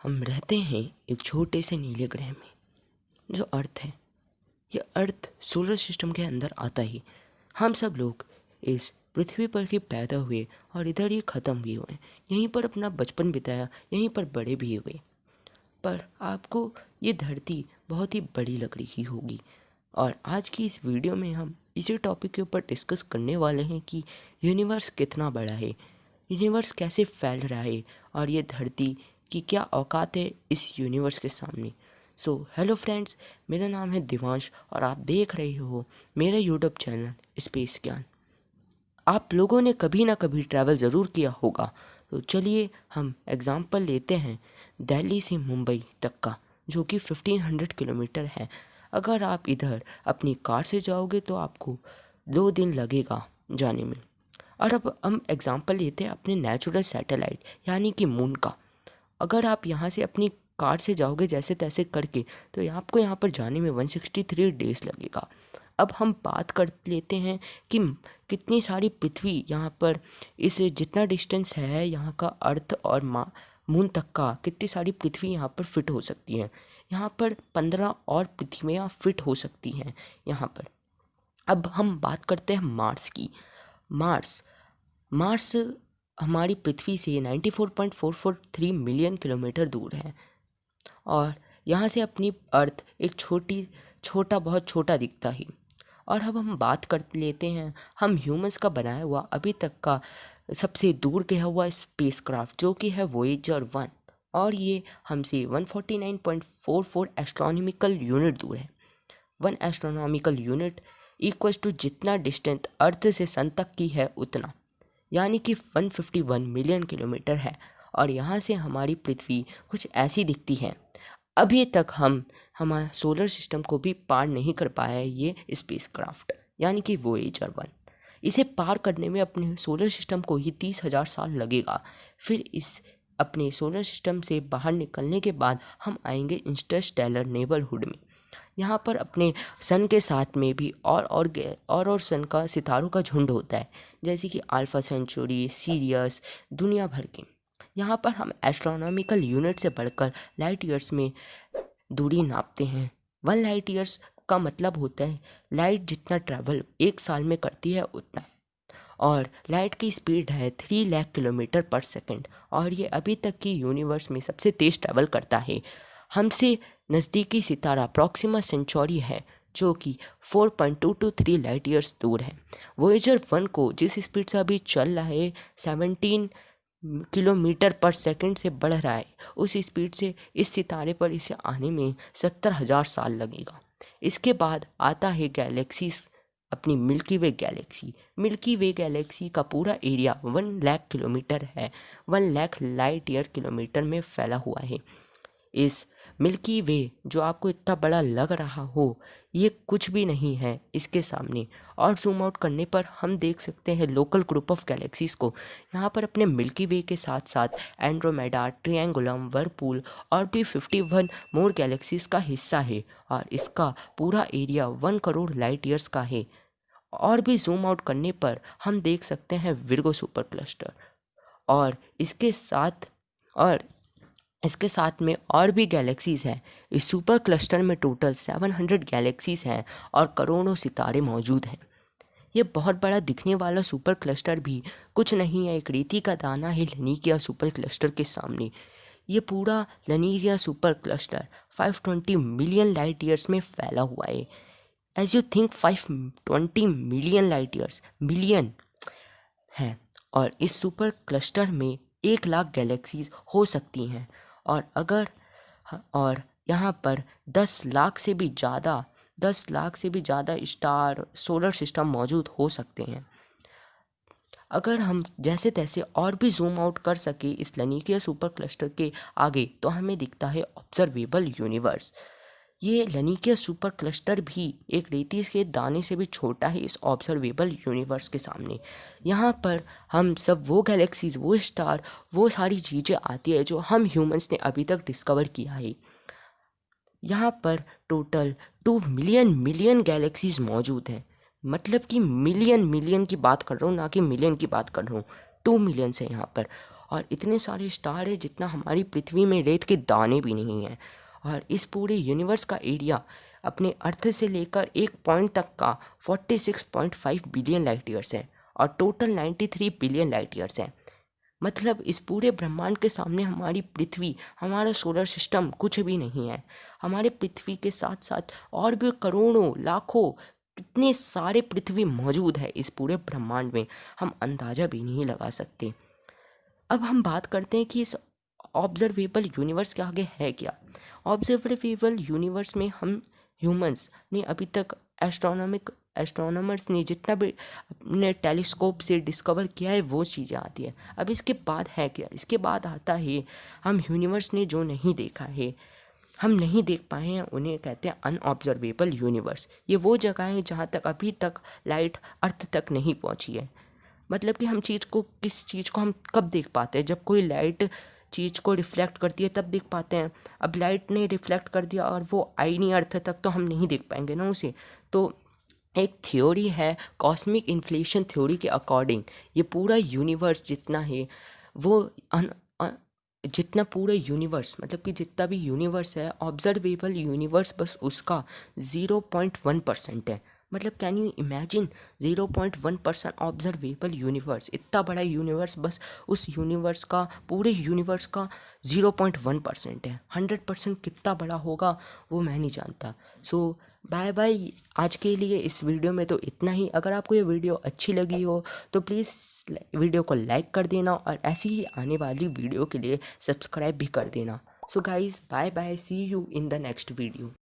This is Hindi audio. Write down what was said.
हम रहते हैं एक छोटे से नीले ग्रह में जो अर्थ है। ये अर्थ सोलर सिस्टम के अंदर आता ही हम सब लोग इस पृथ्वी पर ही पैदा हुए और इधर ही ख़त्म भी हुए। यहीं पर अपना बचपन बिताया, यहीं पर बड़े भी हुए। पर आपको ये धरती बहुत ही बड़ी लग रही होगी और आज की इस वीडियो में हम इसी टॉपिक के ऊपर डिस्कस करने वाले हैं कि यूनिवर्स कितना बड़ा है, यूनिवर्स कैसे फैल रहा है और ये धरती की क्या औकात है इस यूनिवर्स के सामने। सो हेलो फ्रेंड्स, मेरा नाम है दिवांश और आप देख रहे हो मेरा यूट्यूब चैनल स्पेस ज्ञान। आप लोगों ने कभी ना कभी ट्रैवल ज़रूर किया होगा, तो चलिए हम एग्ज़ाम्पल लेते हैं दिल्ली से मुंबई तक का, जो कि 1500 किलोमीटर है। अगर आप इधर अपनी कार से जाओगे तो आपको 2 दिन लगेगा जाने में। और अब हम एग्ज़ाम्पल लेते हैं अपने नेचुरल सैटेलाइट यानी कि मून का। अगर आप यहाँ से अपनी कार से जाओगे जैसे तैसे करके तो आपको यहाँ पर जाने में 163 डेज़ लगेगा। अब हम बात कर लेते हैं कि कितनी सारी पृथ्वी यहाँ पर इस जितना डिस्टेंस है यहाँ का अर्थ और मून तक का, कितनी सारी पृथ्वी यहाँ पर फिट हो सकती हैं। यहाँ पर 15 और पृथ्वियाँ फिट हो सकती हैं यहाँ पर। अब हम बात करते हैं मार्स की। मार्स हमारी पृथ्वी से 94.443 मिलियन किलोमीटर दूर है और यहाँ से अपनी अर्थ एक बहुत छोटा दिखता है। और अब हम बात कर लेते हैं हम ह्यूमंस का बनाया हुआ अभी तक का सबसे दूर गया हुआ स्पेसक्राफ्ट, जो कि है वोएजर 1 और ये हमसे 149.44 एस्ट्रोनॉमिकल यूनिट दूर है। 1 एस्ट्रोनॉमिकल यूनिट इक्वल्स टू जितना डिस्टेंस अर्थ से सन तक की है उतना, यानी कि 151 मिलियन किलोमीटर है। और यहाँ से हमारी पृथ्वी कुछ ऐसी दिखती है। अभी तक हमारे सोलर सिस्टम को भी पार नहीं कर पाया है ये स्पेसक्राफ्ट यानी कि वोएजर 1। इसे पार करने में अपने सोलर सिस्टम को ही 30,000 साल लगेगा। फिर इस अपने सोलर सिस्टम से बाहर निकलने के बाद हम आएंगे इंटरस्टेलर नेबरहुड में। यहाँ पर अपने सन के साथ में भी और सन का सितारों का झुंड होता है, जैसे कि अल्फा सेंचुरी, सीरियस, दुनिया भर के। यहाँ पर हम एस्ट्रोनॉमिकल यूनिट से बढ़कर लाइट ईयर्स में दूरी नापते हैं। 1 लाइट ईयर्स का मतलब होता है लाइट जितना ट्रैवल 1 साल में करती है उतना। और लाइट की स्पीड है 3 लाख किलोमीटर पर सेकंड और ये अभी तक की यूनिवर्स में सबसे तेज़ ट्रैवल करता है। हमसे नज़दीकी सितारा प्रॉक्सिमा सेंचुरी है, जो कि 4.223 लाइट ईयर्स दूर है। वोएजर 1 को जिस स्पीड से अभी चल रहा है 17 किलोमीटर पर सेकंड से बढ़ रहा है, उस स्पीड से इस सितारे पर इसे आने में 70,000 साल लगेगा। इसके बाद आता है गैलेक्सीज, अपनी मिल्की वे गैलेक्सी का पूरा एरिया 1 लाख किलोमीटर है, 1 लाख लाइट ईयर किलोमीटर में फैला हुआ है। इस मिल्की वे जो आपको इतना बड़ा लग रहा हो, ये कुछ भी नहीं है इसके सामने। और जूम आउट करने पर हम देख सकते हैं लोकल ग्रुप ऑफ गैलेक्सीज को। यहाँ पर अपने मिल्की वे के साथ साथ एंड्रोमेडा, ट्रायंगुलम, वर्लपूल और भी 51 मोर गैलेक्सीज का हिस्सा है और इसका पूरा एरिया 1 करोड़ लाइट ईयर्स का है। और भी जूम आउट करने पर हम देख सकते हैं विर्गो सुपर क्लस्टर और इसके साथ में और भी गैलेक्सीज हैं। इस सुपर क्लस्टर में टोटल 700 गैलेक्सीज हैं और करोड़ों सितारे मौजूद हैं। ये बहुत बड़ा दिखने वाला सुपर क्लस्टर भी कुछ नहीं है, एक रेती का दाना है लनीकिया सुपर क्लस्टर के सामने। ये पूरा Laniakea supercluster 520 million light years में फैला हुआ है। As you think 520 million light years million है और इस सुपर क्लस्टर में 1 लाख गैलेक्सीज हो सकती हैं और यहाँ पर 10 लाख से भी ज़्यादा स्टार सोलर सिस्टम मौजूद हो सकते हैं। अगर हम जैसे तैसे और भी जूम आउट कर सके इस लनीकिया सुपर क्लस्टर के आगे तो हमें दिखता है ऑब्जर्वेबल यूनिवर्स। ये लनीकिया सुपर क्लस्टर भी एक रेती के दाने से भी छोटा है इस ऑब्जर्वेबल यूनिवर्स के सामने। यहाँ पर हम सब वो गैलेक्सीज, वो स्टार, वो सारी चीज़ें आती है जो हम ह्यूमंस ने अभी तक डिस्कवर किया है। यहाँ पर टोटल 2 मिलियन गैलेक्सीज मौजूद हैं। मतलब कि मिलियन की बात कर रहा हूँ, ना कि मिलियन की बात कर रहा हूँ। 2 मिलियन है यहाँ पर। और इतने सारे स्टार हैं जितना हमारी पृथ्वी में रेत के दाने भी नहीं हैं। और इस पूरे यूनिवर्स का एरिया अपने अर्थ से लेकर एक पॉइंट तक का 46.5 बिलियन लाइट ईयर्स है और टोटल 93 बिलियन लाइट ईयर्स है। मतलब इस पूरे ब्रह्मांड के सामने हमारी पृथ्वी, हमारा सोलर सिस्टम कुछ भी नहीं है। हमारे पृथ्वी के साथ साथ और भी करोड़ों लाखों कितने सारे पृथ्वी मौजूद है इस पूरे ब्रह्मांड में, हम अंदाज़ा भी नहीं लगा सकते। अब हम बात करते हैं कि इस ऑब्जर्वेबल यूनिवर्स के आगे है क्या। ऑब्जर्वेबल यूनिवर्स में हम ह्यूमंस ने अभी तक एस्ट्रोनॉमर्स ने जितना भी अपने टेलीस्कोप से डिस्कवर किया है वो चीज़ें आती है। अब इसके बाद है क्या, इसके बाद आता है हम यूनिवर्स ने जो नहीं देखा है, हम नहीं देख पाए हैं, उन्हें कहते हैं अनऑब्जर्वेबल यूनिवर्स। ये वो जगह है जहाँ तक अभी तक लाइट अर्थ तक नहीं पहुँची है। मतलब कि हम किस चीज़ को हम कब देख पाते हैं, जब कोई लाइट चीज़ को रिफ्लेक्ट करती है तब देख पाते हैं। अब लाइट ने रिफ्लेक्ट कर दिया और वो आई नहीं अर्थ तक, तो हम नहीं देख पाएंगे ना उसे। तो एक थ्योरी है कॉस्मिक इन्फ्लेशन थ्योरी के अकॉर्डिंग ये पूरा यूनिवर्स जितना है वो जितना पूरा यूनिवर्स, मतलब कि जितना भी यूनिवर्स है, ऑब्जर्वेबल यूनिवर्स बस उसका 0.1% है। मतलब can you imagine 0.1% observable universe, इतना बड़ा यूनिवर्स, बस उस यूनिवर्स का, पूरे यूनिवर्स का 0.1% है। 100% कितना बड़ा होगा वो मैं नहीं जानता। सो बाय बाय, आज के लिए इस वीडियो में तो इतना ही। अगर आपको ये वीडियो अच्छी लगी हो तो प्लीज़ वीडियो को लाइक कर देना और ऐसी ही आने वाली वीडियो के लिए सब्सक्राइब भी कर देना। So guys, bye bye, see you in the next video.